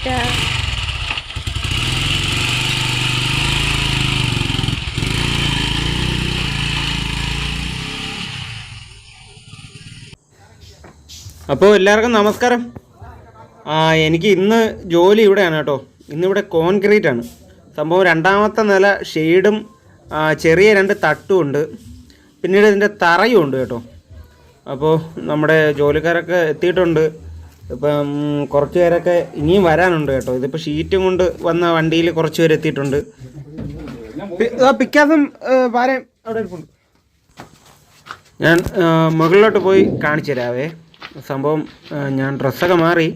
ടാറ്റാ. അപ്പോൾ എല്ലാവർക്കും നമസ്കാരം. എനിക്ക് ഇന്ന് ജോലി ഇവിടെയാണ് കേട്ടോ. ഇന്നിവിടെ കോൺക്രീറ്റ് ആണ് സംഭവം. രണ്ടാമത്തെ നില ഷെയ്ഡും ചെറിയ 2 തട്ടും ഉണ്ട്. പിന്നീട് ഇതിൻ്റെ തറയും ഉണ്ട് കേട്ടോ. അപ്പോൾ നമ്മുടെ ജോലിക്കാരൊക്കെ എത്തിയിട്ടുണ്ട്. ഇപ്പം കുറച്ച് പേരൊക്കെ ഇനിയും വരാനുണ്ട് കേട്ടോ. ഇതിപ്പോൾ ഷീറ്റും കൊണ്ട് വന്ന വണ്ടിയിൽ കുറച്ച് പേര് എത്തിയിട്ടുണ്ട്. പിക്കാസും പാരയും അവിടെ ഇരിപ്പുണ്ട്. ഞാൻ മുകളിലോട്ട് പോയി കാണിച്ചു തരാവേ. സംഭവം ഞാൻ ഡ്രസ്സൊക്കെ മാറി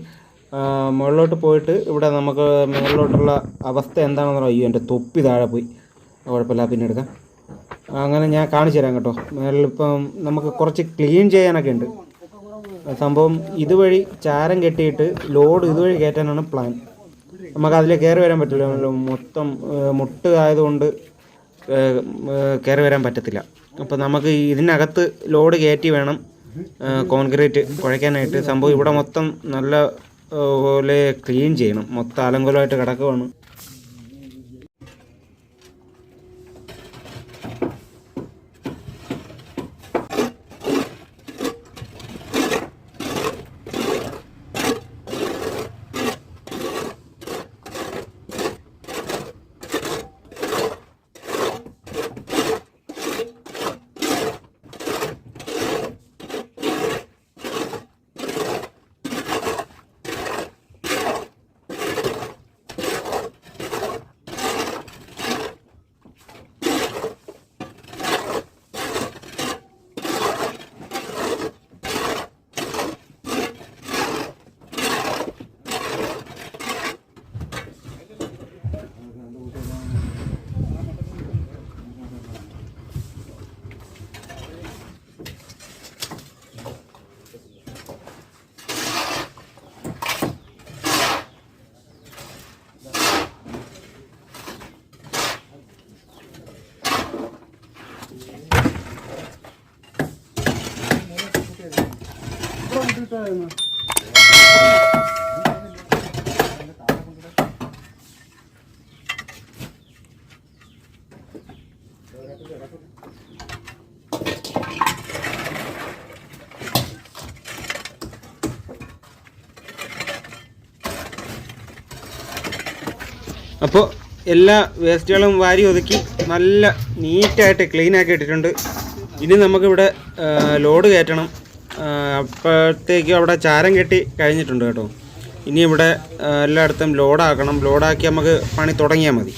മുകളിലോട്ട് പോയിട്ട് ഇവിടെ നമുക്ക് മുകളിലോട്ടുള്ള അവസ്ഥ എന്താണെന്ന് പറയും. എൻ്റെ തൊപ്പി താഴെ പോയി, കുഴപ്പമില്ല, പിന്നെ എടുക്കാം. അങ്ങനെ ഞാൻ കാണിച്ചു തരാം കേട്ടോ. മുകളിലിപ്പം നമുക്ക് കുറച്ച് ക്ലീൻ ചെയ്യാനൊക്കെ ഉണ്ട്. സംഭവം ഇതുവഴി ചാരം കെട്ടിയിട്ട് ലോഡ് ഇതുവഴി കയറ്റാനാണ് പ്ലാൻ. നമുക്കതിൽ കയറി വരാൻ പറ്റില്ല, മൊത്തം മുട്ട് ആയതുകൊണ്ട് കയറി വരാൻ പറ്റത്തില്ല. അപ്പോൾ നമുക്ക് ഇതിനകത്ത് ലോഡ് കയറ്റി വേണം കോൺക്രീറ്റ് കുഴയ്ക്കാനായിട്ട്. സംഭവം ഇവിടെ മൊത്തം നല്ല പോലെ ക്ലീൻ ചെയ്യണം. മൊത്തം അലങ്കോലമായിട്ട് കിടക്കുവാണ്. അപ്പോൾ എല്ലാ വേസ്റ്റുകളും വാരി ഒതുക്കി നല്ല നീറ്റായിട്ട് ക്ലീനാക്കി ഇട്ടിട്ടുണ്ട്. ഇനി നമുക്കിവിടെ ലോഡ് കയറ്റണം. അപ്പോഴത്തേക്കും അവിടെ ചാരം കെട്ടി കഴിഞ്ഞിട്ടുണ്ട് കേട്ടോ. ഇനി ഇവിടെ എല്ലായിടത്തും ലോഡാക്കണം. ലോഡാക്കി നമുക്ക് പണി തുടങ്ങിയാൽ മതി.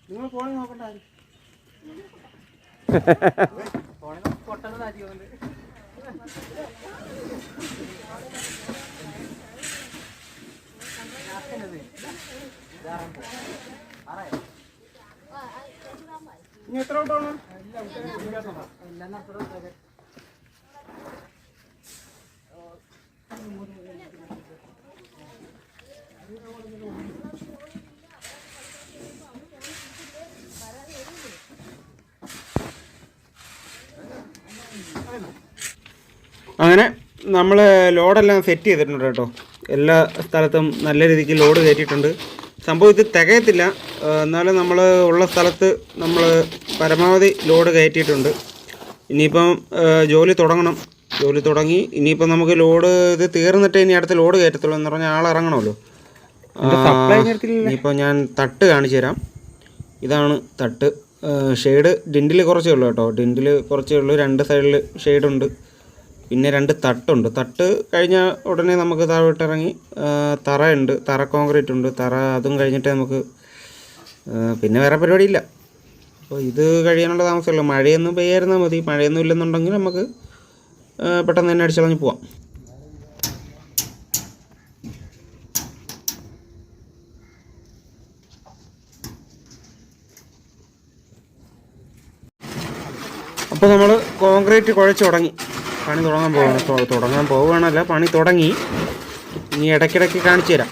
നിങ്ങൾ ഫോണിൽ നോക്കണ്ട. ഇനി എത്ര ഔട്ടാണ്? അങ്ങനെ നമ്മൾ ലോഡെല്ലാം സെറ്റ് ചെയ്തിട്ടുണ്ട് കേട്ടോ. എല്ലാ സ്ഥലത്തും നല്ല രീതിക്ക് ലോഡ് കയറ്റിയിട്ടുണ്ട്. സംഭവം ഇത് തികയത്തില്ല, എന്നാലും നമ്മൾ ഉള്ള സ്ഥലത്ത് നമ്മൾ പരമാവധി ലോഡ് കയറ്റിയിട്ടുണ്ട്. ഇനിയിപ്പം ജോലി തുടങ്ങണം. ജോലി തുടങ്ങി ഇനിയിപ്പം നമുക്ക് ലോഡ് ഇത് തീർന്നിട്ട് ഇനി അടുത്ത ലോഡ് കയറ്റത്തുള്ളൂ എന്ന് പറഞ്ഞാൽ ആളിറങ്ങണമല്ലോ. ഇനിയിപ്പോൾ ഞാൻ തട്ട് കാണിച്ചു തരാം. ഇതാണ് തട്ട്. ഷെയ്ഡ് ഡിൻറ്റിൽ കുറച്ചേ ഉള്ളൂ കേട്ടോ. ഡിൻറ്റിൽ കുറച്ചേ ഉള്ളൂ. 2 സൈഡിൽ ഷെയ്ഡുണ്ട്. പിന്നെ 2 തട്ടുണ്ട്. തട്ട് കഴിഞ്ഞ ഉടനെ നമുക്ക് താഴോട്ടിറങ്ങി തറയുണ്ട്. തറ കോൺക്രീറ്റ് ഉണ്ട്. തറ അതും കഴിഞ്ഞിട്ട് നമുക്ക് പിന്നെ വേറെ പരിപാടിയില്ല. അപ്പോൾ ഇത് കഴിയാനുള്ള താമസമുള്ളൂ. മഴയൊന്നും പെയ്യായിരുന്നാൽ മതി. മഴയൊന്നും ഇല്ലെന്നുണ്ടെങ്കിൽ നമുക്ക് പെട്ടെന്ന് തന്നെ അടിച്ചളഞ്ഞ് പോവാം. അപ്പോൾ നമ്മൾ കോൺക്രീറ്റ് കുഴച്ച് തുടങ്ങി. പണി തുടങ്ങാൻ പോവുകയാണല്ല, പണി തുടങ്ങി. ഇനി ഇടയ്ക്കിടയ്ക്ക് കാണിച്ചു തരാം.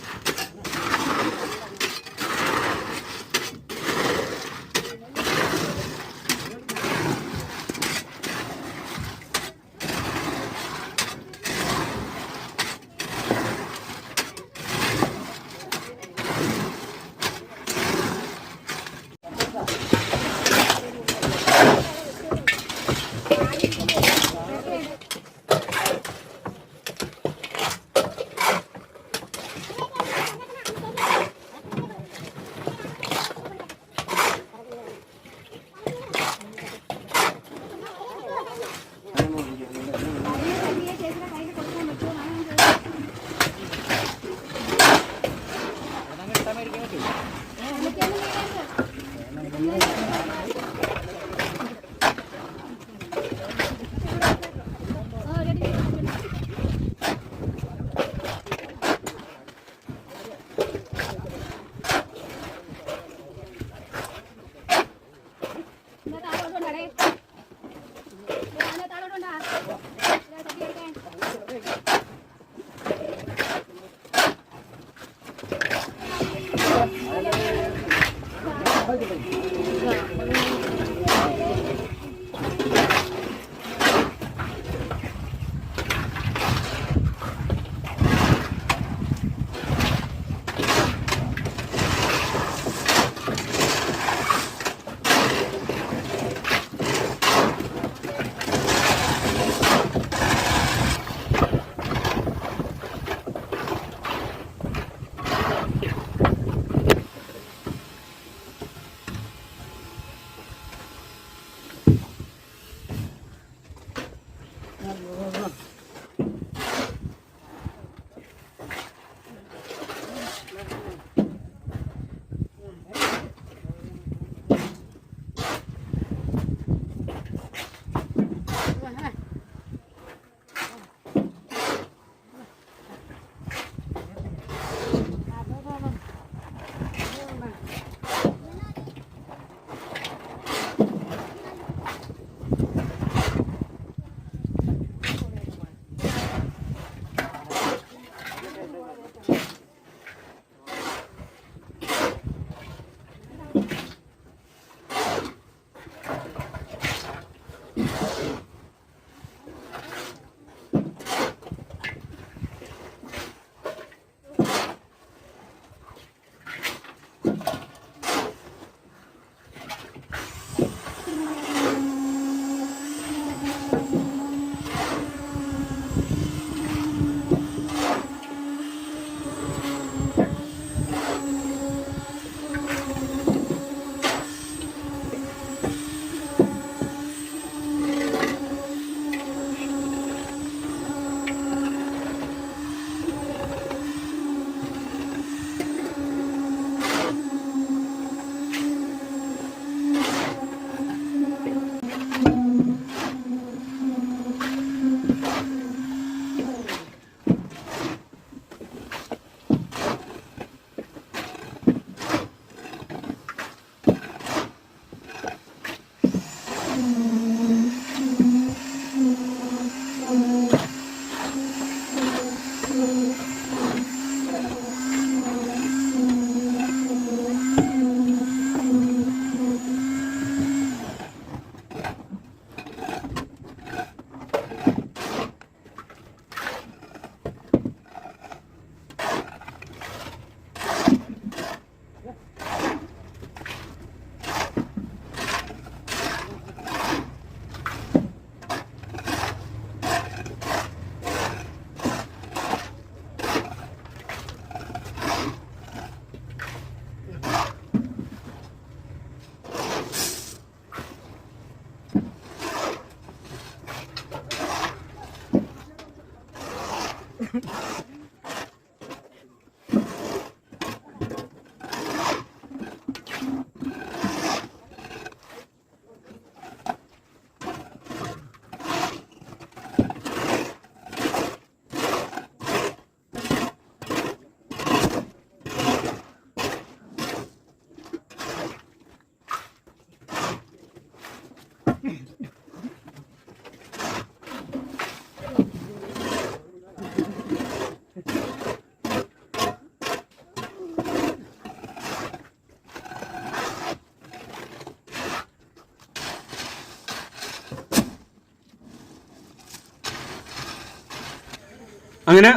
അങ്ങനെ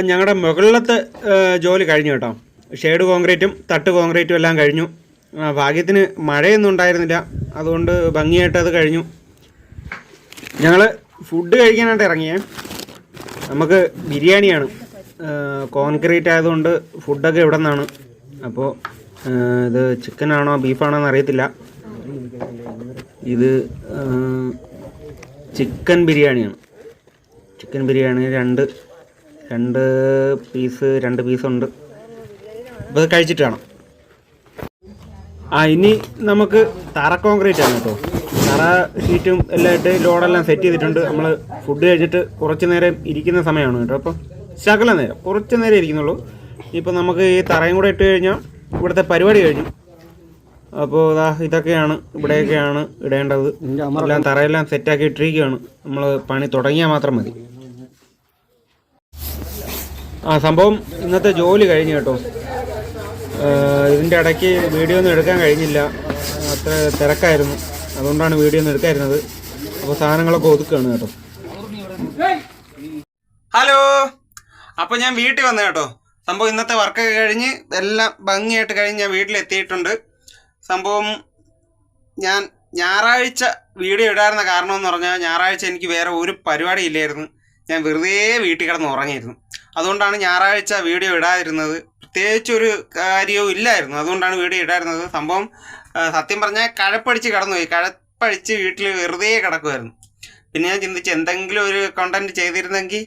ഞങ്ങളുടെ മുകളിലത്തെ ജോലി കഴിഞ്ഞു കേട്ടോ. ഷെയ്ഡ് കോൺക്രീറ്റും തട്ട് കോൺക്രീറ്റും എല്ലാം കഴിഞ്ഞു. ഭാഗ്യത്തിന് മഴയൊന്നും ഉണ്ടായിരുന്നില്ല, അതുകൊണ്ട് ഭംഗിയായിട്ട് അത് കഴിഞ്ഞു. ഞങ്ങൾ ഫുഡ് കഴിക്കാനായിട്ട് ഇറങ്ങിയേ. നമുക്ക് ബിരിയാണിയാണ്. കോൺക്രീറ്റ് ആയതുകൊണ്ട് ഫുഡൊക്കെ ഇവിടെ നിന്നാണ്. അപ്പോൾ ഇത് ചിക്കനാണോ ബീഫാണോ എന്ന് അറിയത്തില്ല. ഇത് ചിക്കൻ ബിരിയാണിയാണ്. ചിക്കൻ ബിരിയാണി രണ്ട് പീസുണ്ട്. അപ്പോൾ അത് കഴിച്ചിട്ട് കാണാം. ഇനി നമുക്ക് തറ കോൺക്രീറ്റ് ആണ് കേട്ടോ. തറ ഷീറ്റും എല്ലാം ഇട്ട് ലോഡെല്ലാം സെറ്റ് ചെയ്തിട്ടുണ്ട്. നമ്മൾ ഫുഡ് കഴിച്ചിട്ട് കുറച്ച് നേരം ഇരിക്കുന്ന സമയമാണ് കേട്ടോ. അപ്പോൾ കുറച്ച് നേരം ഇരിക്കുന്നുള്ളൂ. ഇപ്പോൾ നമുക്ക് ഈ തറയും കൂടെ ഇട്ട് കഴിഞ്ഞാൽ ഇവിടുത്തെ പരിപാടി കഴിഞ്ഞു. അപ്പോൾ ഇതൊക്കെയാണ്, ഇവിടെയൊക്കെയാണ് ഇടേണ്ടത്. എല്ലാം തറയെല്ലാം സെറ്റാക്കി ഇട്ടിരിക്കുകയാണ്. നമ്മൾ പണി തുടങ്ങിയാൽ മാത്രം മതി. സംഭവം ഇന്നത്തെ ജോലി കഴിഞ്ഞു കേട്ടോ. ഇതിൻ്റെ ഇടയ്ക്ക് വീഡിയോ ഒന്നും എടുക്കാൻ കഴിഞ്ഞില്ല, അത്ര തിരക്കായിരുന്നു. അതുകൊണ്ടാണ് വീഡിയോ ഒന്നും എടുക്കാതിരുന്നത്. അപ്പോൾ സാധനങ്ങളൊക്കെ ഒതുക്കുകയാണ് കേട്ടോ. ഹലോ, അപ്പോൾ ഞാൻ വീട്ടിൽ വന്നു കേട്ടോ. സംഭവം ഇന്നത്തെ വർക്കൊക്കെ കഴിഞ്ഞ് എല്ലാം ഭംഗിയായിട്ട് കഴിഞ്ഞ് ഞാൻ വീട്ടിലെത്തിയിട്ടുണ്ട്. സംഭവം ഞാൻ ഞായറാഴ്ച വീഡിയോ ഇടാറുന്ന കാരണമെന്ന് പറഞ്ഞാൽ ഞായറാഴ്ച എനിക്ക് വേറെ ഒരു പരിപാടി ഇല്ലായിരുന്നു. ഞാൻ വെറുതെ വീട്ടിൽ കിടന്ന് ഉറങ്ങിയിരുന്നു. അതുകൊണ്ടാണ് ഞായറാഴ്ച വീഡിയോ ഇടാതിരുന്നത്. പ്രത്യേകിച്ചൊരു കാര്യവും ഇല്ലായിരുന്നു, അതുകൊണ്ടാണ് വീഡിയോ ഇടാതിരുന്നത്. സംഭവം സത്യം പറഞ്ഞാൽ കഴപ്പടിച്ച് കടന്നുപോയി. കഴപ്പടിച്ച് വീട്ടിൽ വെറുതെ കിടക്കുമായിരുന്നു. പിന്നെ ഞാൻ ചിന്തിച്ച് എന്തെങ്കിലും ഒരു കണ്ടൻറ്റ് ചെയ്തിരുന്നെങ്കിൽ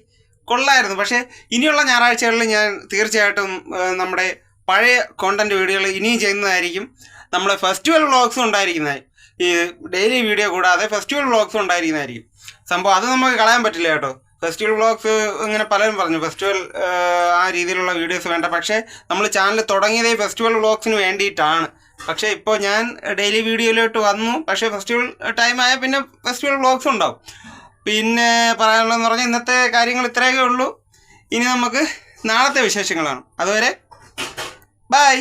കൊള്ളായിരുന്നു. പക്ഷേ ഇനിയുള്ള ഞായറാഴ്ചകളിൽ ഞാൻ തീർച്ചയായിട്ടും നമ്മുടെ പഴയ കോണ്ടൻറ്റ് വീഡിയോകൾ ഇനിയും ചെയ്യുന്നതായിരിക്കും. നമ്മുടെ ഫെസ്റ്റിവൽ വ്ളോഗ്സും ഉണ്ടായിരിക്കുന്നതായി. ഈ ഡെയിലി വീഡിയോ കൂടാതെ ഫെസ്റ്റിവൽ വ്ളോഗ്സും ഉണ്ടായിരിക്കുന്നതായിരിക്കും. സംഭവം അത് നമുക്ക് കളയാൻ പറ്റില്ല കേട്ടോ. ഫെസ്റ്റിവൽ വ്ളോഗ്സ് ഇങ്ങനെ പലരും പറഞ്ഞു ഫെസ്റ്റിവൽ ആ രീതിയിലുള്ള വീഡിയോസ് വേണ്ട. പക്ഷേ നമ്മൾ ചാനൽ തുടങ്ങിയതേ ഫെസ്റ്റിവൽ വ്ളോഗ്സിന് വേണ്ടിയിട്ടാണ്. പക്ഷേ ഇപ്പോൾ ഞാൻ ഡെയിലി വീഡിയോയിലോട്ട് വന്നു. പക്ഷേ ഫെസ്റ്റിവൽ ടൈമായ പിന്നെ ഫെസ്റ്റിവൽ വ്ളോഗ്സ് ഉണ്ടാവും. പിന്നെ പറയാനുള്ളതെന്ന് പറഞ്ഞാൽ ഇന്നത്തെ കാര്യങ്ങൾ ഇത്രയൊക്കെ ഉള്ളൂ. ഇനി നമുക്ക് നാളത്തെ വിശേഷങ്ങളാണ്. അതുവരെ ബൈ.